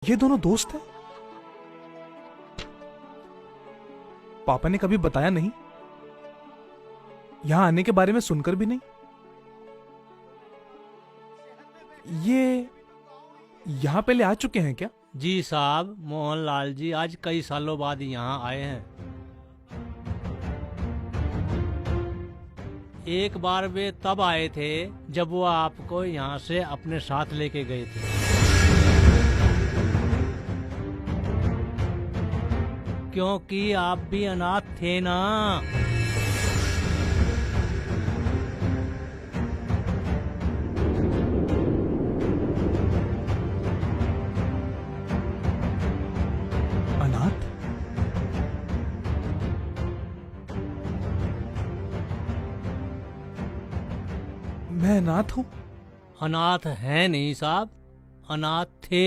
ये दोनों दोस्त हैं। पापा ने कभी बताया नहीं, यहां आने के बारे में सुनकर भी नहीं। ये यहां पहले आ चुके हैं क्या? जी साहब, मोहनलाल जी आज कई सालों बाद यहाँ आए हैं। एक बार वे तब आए थे जब वो आपको यहाँ से अपने साथ लेके गए थे। क्योंकि आप भी अनाथ थे ना। अनाथ? मैं अनाथ हूं? अनाथ हैं नहीं साहब, अनाथ थे।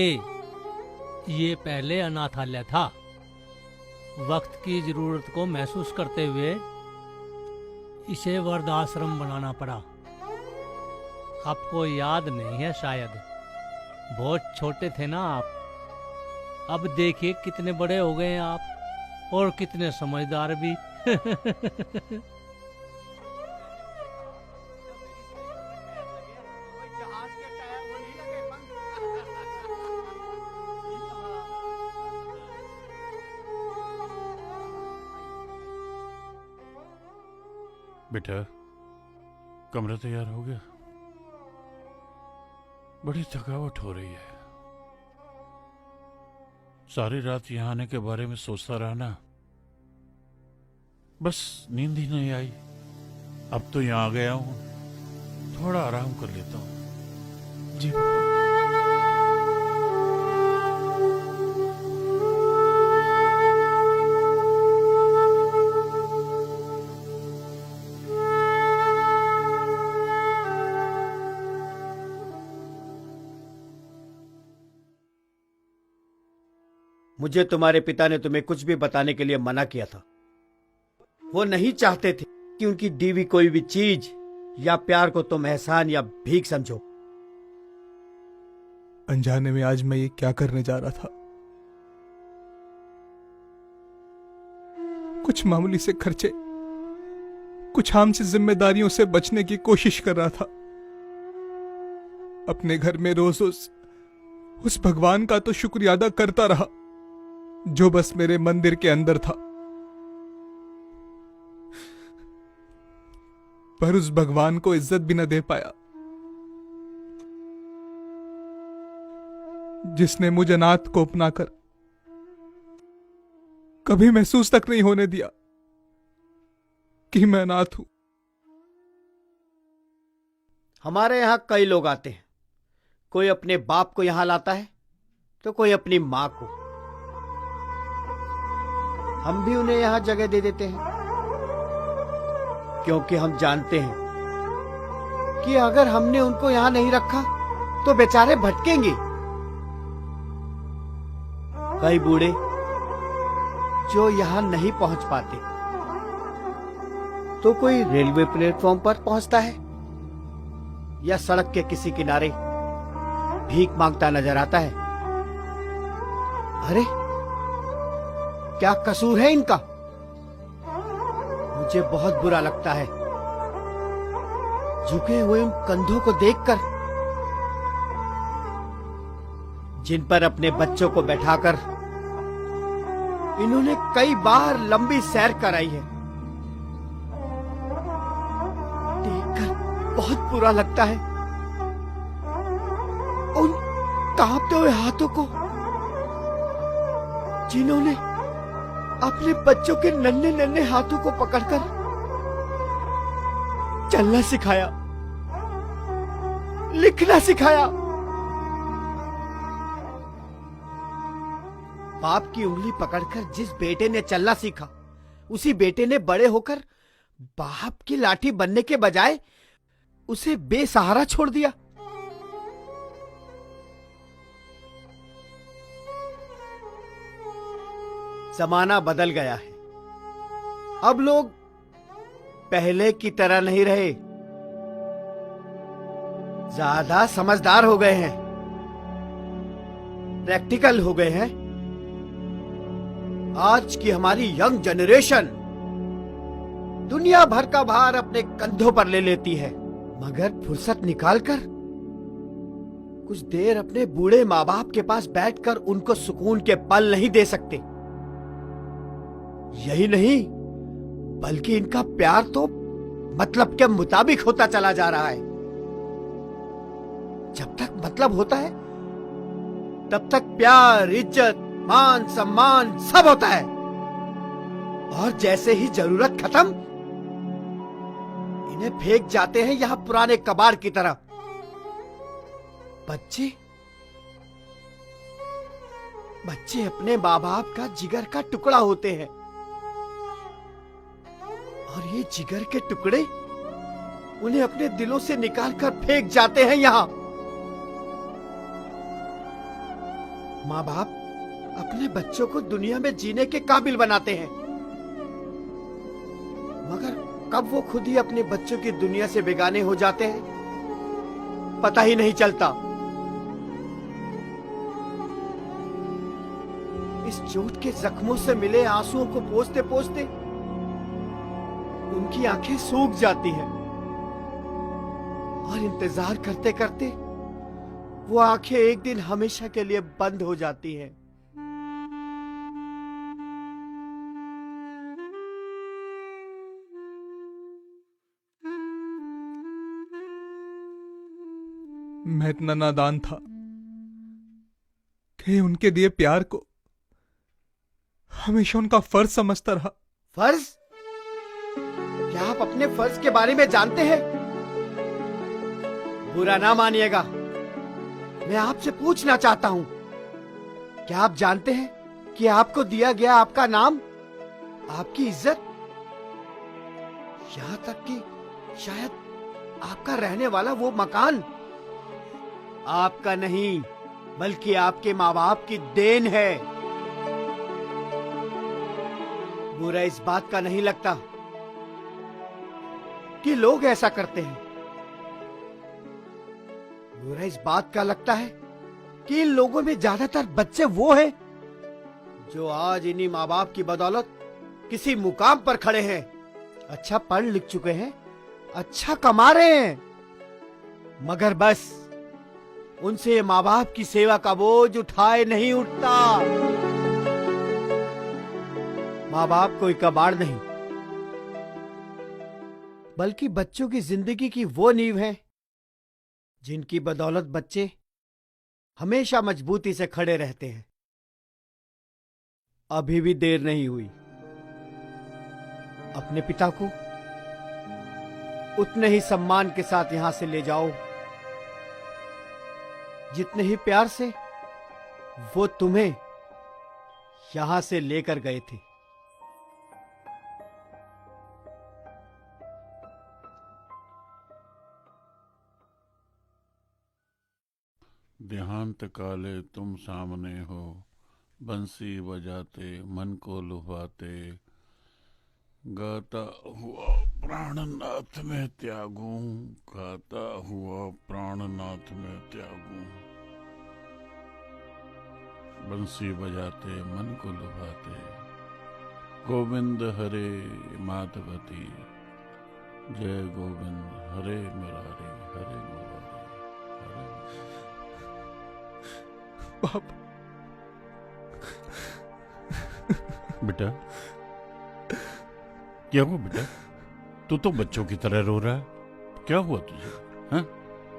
ये पहले अनाथालय था। वक्त की जरूरत को महसूस करते हुए इसे वृद्धाश्रम बनाना पड़ा। आपको याद नहीं है शायद, बहुत छोटे थे ना आप। अब देखिए कितने बड़े हो गए हैं आप, और कितने समझदार भी। बेटा, कमरा तैयार हो गया? बड़ी थकावट हो रही है। सारी रात यहाँ आने के बारे में सोचता रहा ना, बस नींद ही नहीं आई। अब तो यहाँ आ गया हूँ, थोड़ा आराम कर लेता हूँ। जी पापा। मुझे तुम्हारे पिता ने तुम्हें कुछ भी बताने के लिए मना किया था। वो नहीं चाहते थे कि उनकी दी हुई कोई भी चीज या प्यार को तुम एहसान या भीख समझो। अनजाने में आज मैं ये क्या करने जा रहा था। कुछ मामूली से खर्चे, कुछ आम सी जिम्मेदारियों से बचने की कोशिश कर रहा था। अपने घर में रोज उस भगवान का तो शुक्रिया अदा करता रहा जो बस मेरे मंदिर के अंदर था। पर उस भगवान को इज्जत भी न दे पाया जिसने मुझे अनाथ को अपनाकर कभी महसूस तक नहीं होने दिया कि मैं अनाथ हूं। हमारे यहाँ कई लोग आते हैं, कोई अपने बाप को यहाँ लाता है तो कोई अपनी माँ को। हम भी उन्हें यहाँ जगह दे देते हैं क्योंकि हम जानते हैं कि अगर हमने उनको यहाँ नहीं रखा तो बेचारे भटकेंगे। कई बूढ़े जो यहाँ नहीं पहुंच पाते तो कोई रेलवे प्लेटफॉर्म पर पहुंचता है या सड़क के किसी किनारे भीख मांगता नजर आता है। अरे क्या कसूर है इनका? मुझे बहुत बुरा लगता है झुके हुए उन कंधों को देखकर जिन पर अपने बच्चों को बैठाकर इन्होंने कई बार लंबी सैर कराई है। देखकर बहुत बुरा लगता है उन कांपते हुए हाथों को जिन्होंने अपने बच्चों के नन्हे नन्हे हाथों को पकड़कर चलना सिखाया, लिखना सिखाया। बाप की उंगली पकड़कर जिस बेटे ने चलना सीखा, उसी बेटे ने बड़े होकर बाप की लाठी बनने के बजाय उसे बेसहारा छोड़ दिया। जमाना बदल गया है। अब लोग पहले की तरह नहीं रहे, ज्यादा समझदार हो गए हैं। प्रैक्टिकल हो गए हैं। आज की हमारी यंग जनरेशन दुनिया भर का भार अपने कंधों पर ले लेती है, मगर फुर्सत निकालकर कुछ देर अपने बूढ़े माँ बाप के पास बैठकर उनको सुकून के पल नहीं दे सकते। यही नहीं, बल्कि इनका प्यार तो मतलब के मुताबिक होता चला जा रहा है। जब तक मतलब होता है तब तक प्यार, इज्जत, मान, सम्मान सब होता है, और जैसे ही जरूरत खत्म इन्हें फेंक जाते हैं यहां पुराने कबाड़ की तरह। बच्चे अपने माँ बाप का जिगर का टुकड़ा होते हैं, और ये जिगर के टुकड़े उन्हें अपने दिलों से निकालकर फेंक जाते हैं यहां। माँ बाप अपने बच्चों को दुनिया में जीने के काबिल बनाते हैं, मगर कब वो खुद ही अपने बच्चों की दुनिया से बेगाने हो जाते हैं पता ही नहीं चलता। इस चोट के जख्मों से मिले आंसुओं को पोंछते पोंछते उनकी आंखें सूख जाती हैं, और इंतजार करते करते वो आंखें एक दिन हमेशा के लिए बंद हो जाती हैं। मैं इतना नादान था कि उनके दिए प्यार को हमेशा उनका फर्ज समझता रहा। फर्ज? क्या आप अपने फर्ज के बारे में जानते हैं? बुरा ना मानिएगा, मैं आपसे पूछना चाहता हूं, क्या आप जानते हैं कि आपको दिया गया आपका नाम, आपकी इज्जत, यहां तक कि शायद आपका रहने वाला वो मकान आपका नहीं बल्कि आपके माँ बाप की देन है। बुरा इस बात का नहीं लगता कि लोग ऐसा करते हैं, बुरा इस बात का लगता है कि इन लोगों में ज्यादातर बच्चे वो हैं जो आज इन्हीं माँ बाप की बदौलत किसी मुकाम पर खड़े हैं, अच्छा पढ़ लिख चुके हैं, अच्छा कमा रहे हैं, मगर बस उनसे माँ बाप की सेवा का बोझ उठाए नहीं उठता। माँ बाप कोई कबाड़ नहीं, बल्कि बच्चों की जिंदगी की वो नींव है जिनकी बदौलत बच्चे हमेशा मजबूती से खड़े रहते हैं। अभी भी देर नहीं हुई, अपने पिता को उतने ही सम्मान के साथ यहां से ले जाओ जितने ही प्यार से वो तुम्हें यहां से लेकर गए थे। देहांत काले तुम सामने हो, बंसी बजाते मन को लुभाते, गाता हुआ प्राणनाथ में त्यागूं, गाता हुआ प्राणनाथ में त्यागूं। बंसी बजाते मन को लुभाते, गोविंद हरे माधवती, जय गोविंद हरे मुरारी, हरे मुरारी, हरे बाप, बेटा क्या हुआ बेटा? तू तो बच्चों की तरह रो रहा है, क्या हुआ तुझे? हाँ?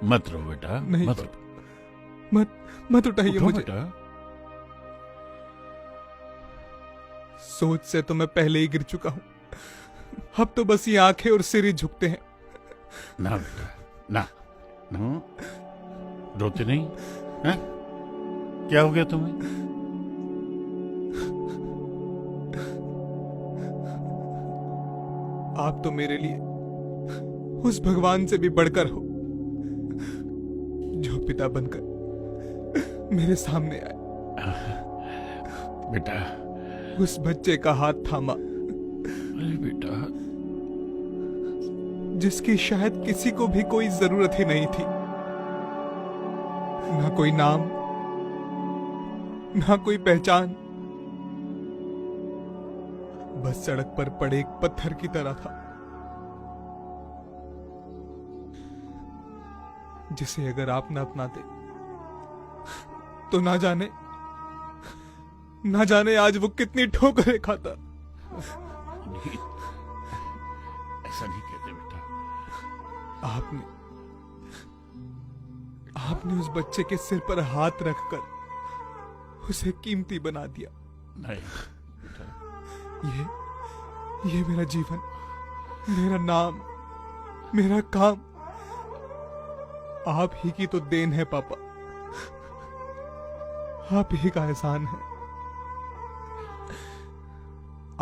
मत रो बेटा, नहीं मत रो, मत उठाइए मुझे बेटा। सोच से तो मैं पहले ही गिर चुका हूं, अब तो बस ये आंखें और सिर ही झुकते हैं। ना बेटा ना, ना रोते नहीं है? क्या हो गया तुम्हें? आप तो मेरे लिए उस भगवान से भी बढ़कर हो जो पिता बनकर मेरे सामने आए। बेटा उस बच्चे का हाथ थामा अरे बेटा, जिसकी शायद किसी को भी कोई जरूरत ही नहीं थी, ना कोई नाम, ना कोई पहचान, बस सड़क पर पड़े एक पत्थर की तरह था, जिसे अगर आप न अपनाते तो ना जाने आज वो कितनी ठोकरें खाता। नहीं, ऐसा नहीं कहते बेटा। आपने उस बच्चे के सिर पर हाथ रखकर उसे कीमती बना दिया। नहीं बेटा, ये मेरा जीवन, मेरा नाम, मेरा काम आप ही की तो देन है पापा, आप ही का एहसान है।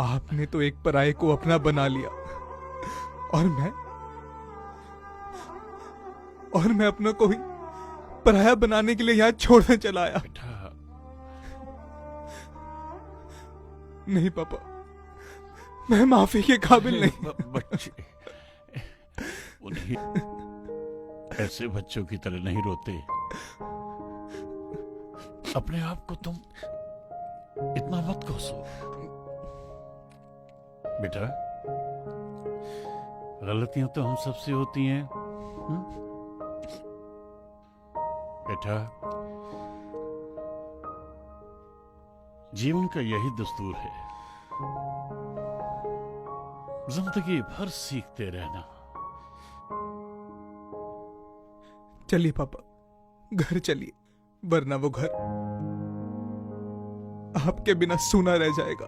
आपने तो एक पराये को अपना बना लिया और मैं अपनों को ही पराया बनाने के लिए यहां छोड़ने चला आया। बेटा नहीं पापा, मैं माफी के काबिल नहीं। बच्चे उन्हें ऐसे बच्चों की तरह नहीं रोते। अपने आप को तुम इतना मत कोसो बेटा। गलतियां तो हम सबसे होती हैं। बेटा, जीवन का यही दस्तूर है, जिंदगी भर सीखते रहना। चलिए पापा, घर चलिए, वरना वो घर आपके बिना सूना रह जाएगा,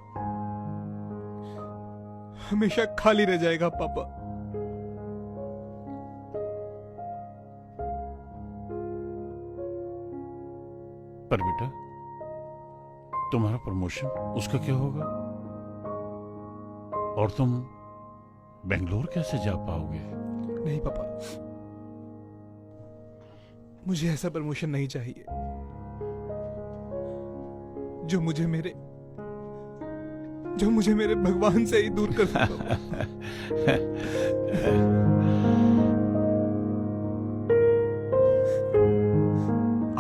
हमेशा खाली रह जाएगा पापा। पर बेटा, तुम्हारा प्रमोशन, उसका क्या होगा? और तुम बेंगलोर कैसे जा पाओगे? नहीं पापा, मुझे ऐसा प्रमोशन नहीं चाहिए जो मुझे मेरे भगवान से ही दूर कर देगा।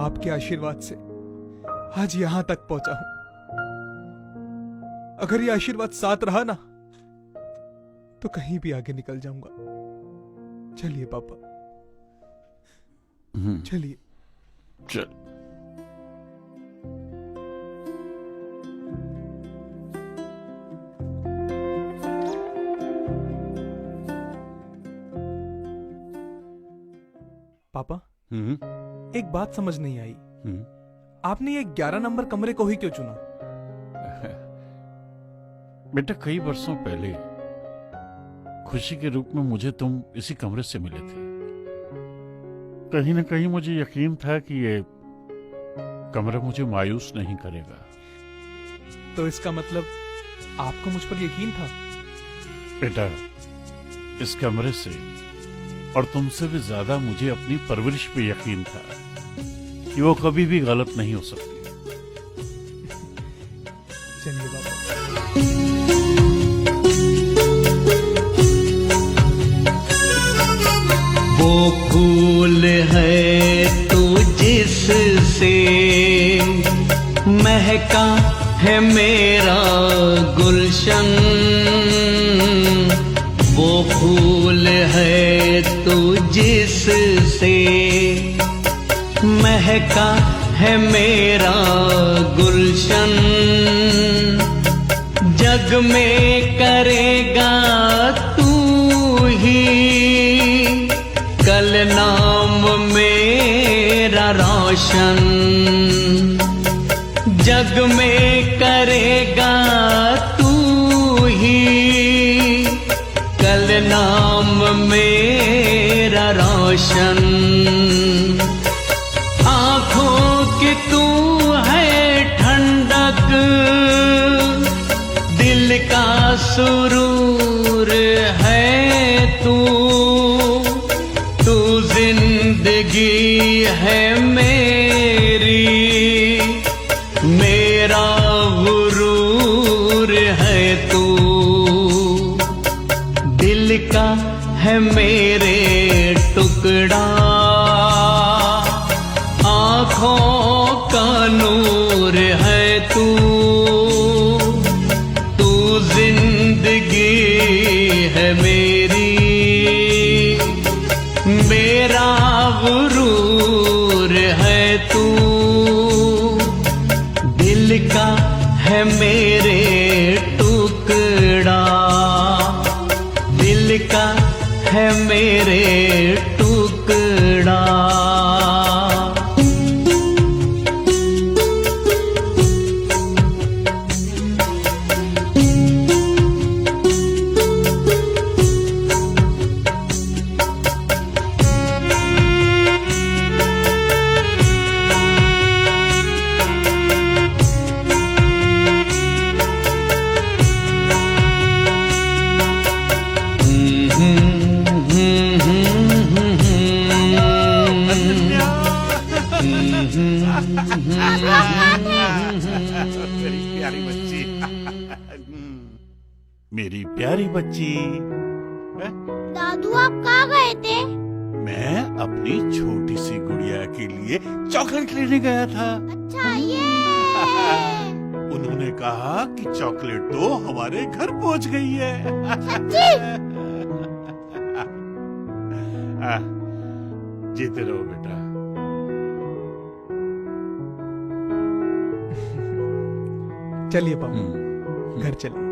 आपके आशीर्वाद से आज यहां तक पहुंचा हूं। अगर ये आशीर्वाद साथ रहा ना, तो कहीं भी आगे निकल जाऊंगा। चलिए पापा, चलिए। चल। पापा, एक बात समझ नहीं आई, आपने ये 11 नंबर कमरे को ही क्यों चुना? बेटा, कई वर्षों पहले खुशी के रूप में मुझे तुम इसी कमरे से मिले थे। कहीं ना कहीं मुझे यकीन था कि ये कमरा मुझे मायूस नहीं करेगा। तो इसका मतलब आपको मुझ पर यकीन था? बेटा, इस कमरे से और तुमसे भी ज्यादा मुझे अपनी परवरिश पे यकीन था कि वो कभी भी गलत नहीं हो सकती। चलिए बाबा। वो फूल है तू जिससे महका है मेरा गुलशन, वो फूल है तू जिससे महका है मेरा गुलशन, जग में करेगा तू ही कल नाम मेरा रोशन, जग में करेगा तू ही कल नाम मेरा रोशन। आँखों की तू है ठंडक, दिल का सुरूर है तू, तू जिंदगी है मेरी, मेरा गुरूर है तू, दिल का है मेरे टुकड़ा, आँखों का नूर है तू, तू जिंदगी है मेरी, मेरा गुरूर है तू, दिल का है मेरे टुकड़ा, दिल का है मेरे टुकड़ा। मेरी प्यारी बच्ची, मेरी प्यारी बच्ची। दादू आप कहाँ गए थे? मैं अपनी छोटी सी गुड़िया के लिए चॉकलेट लेने गया था। अच्छा ये उन्होंने कहा कि चॉकलेट तो हमारे घर पहुंच गई है। जीते रहो बेटा। चलिए पापा घर चलिए।